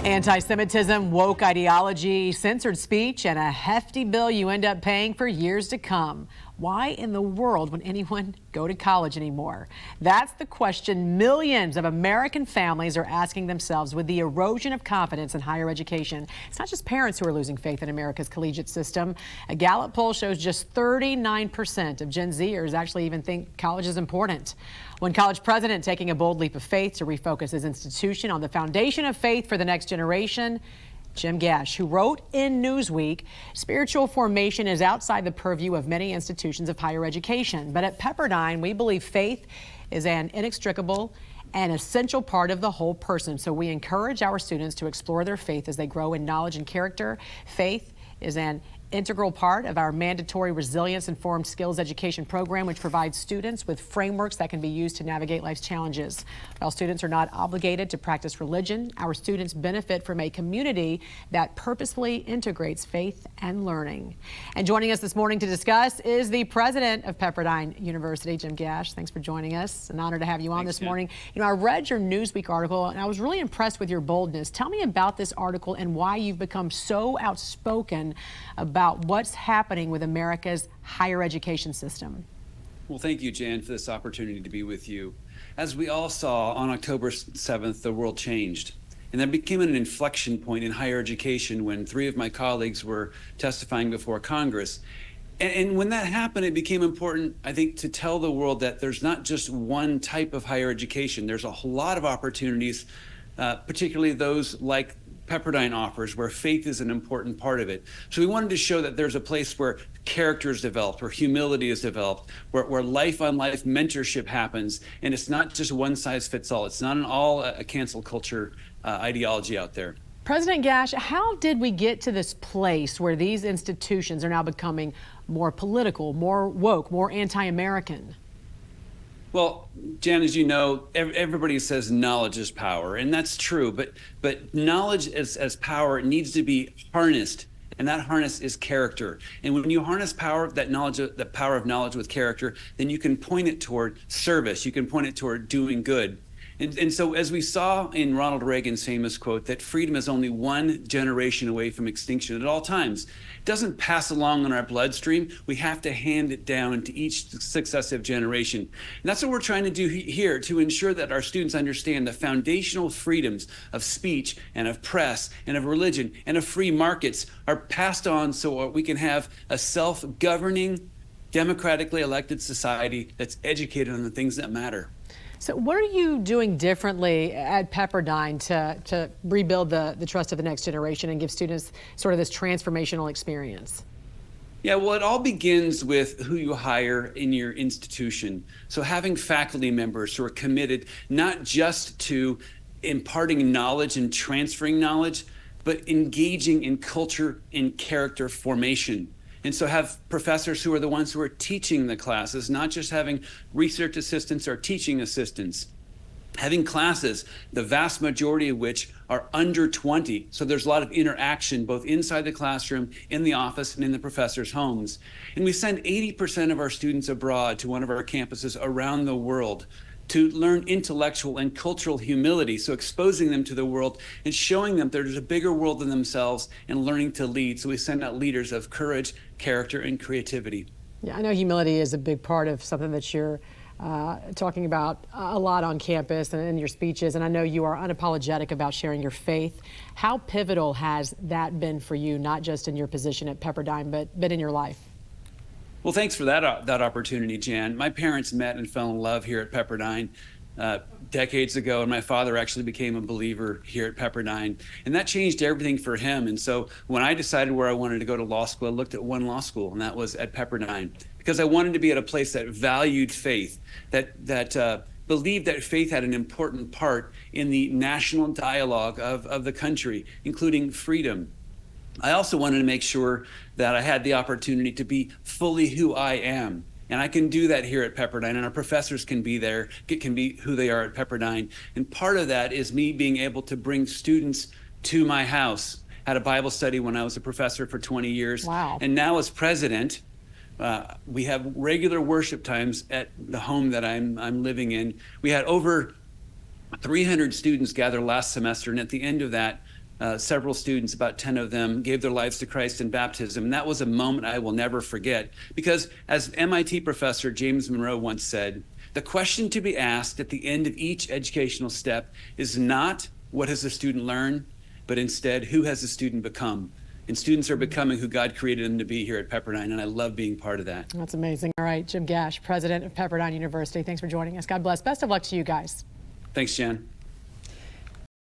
Anti-Semitism, woke ideology, censored speech, and a hefty bill you end up paying for years to come. Why in the world would anyone go to college anymore? That's the question millions of American families are asking themselves with the erosion of confidence in higher education. It's not just parents who are losing faith in America's collegiate system. A Gallup poll shows just 39% of Gen Zers actually even think college is important. One college president taking a bold leap of faith to refocus his institution on the foundation of faith for the next generation. Gash, who wrote in Newsweek, spiritual formation is outside the purview of many institutions of higher education. But at Pepperdine, we believe faith is an inextricable and essential part of the whole person. So we encourage our students to explore their faith as they grow in knowledge and character. Faith is an integral part of our mandatory resilience-informed skills education program, which provides students with frameworks that can be used to navigate life's challenges. While students are not obligated to practice religion, our students benefit from a community that purposefully integrates faith and learning. And joining us this morning to discuss is the president of Pepperdine University, Gash. Thanks for joining us. An honor to have you on this morning. You know, I read your Newsweek article and I was really impressed with your boldness. Tell me about this article and why you've become so outspoken about what's happening with America's higher education system. Well, thank you, Jan, for this opportunity to be with you. As we all saw, on October 7th, the world changed. And there became an inflection point in higher education when 3 of my colleagues were testifying before Congress. And when that happened, it became important, I think, to tell the world that there's not just one type of higher education. There's a whole lot of opportunities, particularly those like Pepperdine offers, where faith is an important part of it. So we wanted to show that there's a place where character is developed, where humility is developed, where life-on-life mentorship happens, and it's not just one size fits all. It's not an all a cancel culture ideology out there. President Gash, how did we get to this place where these institutions are now becoming more political, more woke, more anti-American? Well, Jan, as you know, everybody says knowledge is power, and that's true. But knowledge as power needs to be harnessed, and that harness is character. And when you harness power, the power of knowledge with character, then you can point it toward service. You can point it toward doing good. And so as we saw in Ronald Reagan's famous quote that freedom is only one generation away from extinction at all times, it doesn't pass along in our bloodstream. We have to hand it down to each successive generation. And that's what we're trying to do here to ensure that our students understand the foundational freedoms of speech and of press and of religion and of free markets are passed on so we can have a self-governing, democratically elected society that's educated on the things that matter. So what are you doing differently at Pepperdine to rebuild the trust of the next generation and give students sort of this transformational experience? Yeah, well, it all begins with who you hire in your institution. So having faculty members who are committed not just to imparting knowledge and transferring knowledge, but engaging in culture and character formation. And so have professors who are the ones who are teaching the classes, not just having research assistants or teaching assistants. Having classes, the vast majority of which are under 20. So there's a lot of interaction both inside the classroom, in the office, and in the professors' homes. And we send 80% of our students abroad to one of our campuses around the world to learn intellectual and cultural humility, so exposing them to the world and showing them there's a bigger world than themselves and learning to lead. So we send out leaders of courage, character, and creativity. Yeah, I know humility is a big part of something that you're talking about a lot on campus and in your speeches, and I know you are unapologetic about sharing your faith. How pivotal has that been for you, not just in your position at Pepperdine, but in your life? Well, thanks for that opportunity, Jan. My parents met and fell in love here at Pepperdine decades ago, and my father actually became a believer here at Pepperdine, and that changed everything for him. And so when I decided where I wanted to go to law school, I looked at one law school, and that was at Pepperdine, because I wanted to be at a place that valued faith, that believed that faith had an important part in the national dialogue of the country, including freedom. I also wanted to make sure that I had the opportunity to be fully who I am. And I can do that here at Pepperdine, and our professors can be there, can be who they are at Pepperdine. And part of that is me being able to bring students to my house. Had a Bible study when I was a professor for 20 years. Wow. And now as president, we have regular worship times at the home that I'm living in. We had over 300 students gather last semester, and at the end of that, several students, about 10 of them, gave their lives to Christ in baptism. And that was a moment I will never forget, because as MIT professor James Monroe once said, the question to be asked at the end of each educational step is not what has the student learned, but instead, who has the student become? And students are becoming who God created them to be here at Pepperdine, and I love being part of that. That's amazing. All right, Jim Gash, president of Pepperdine University. Thanks for joining us. God bless. Best of luck to you guys. Thanks, Jan.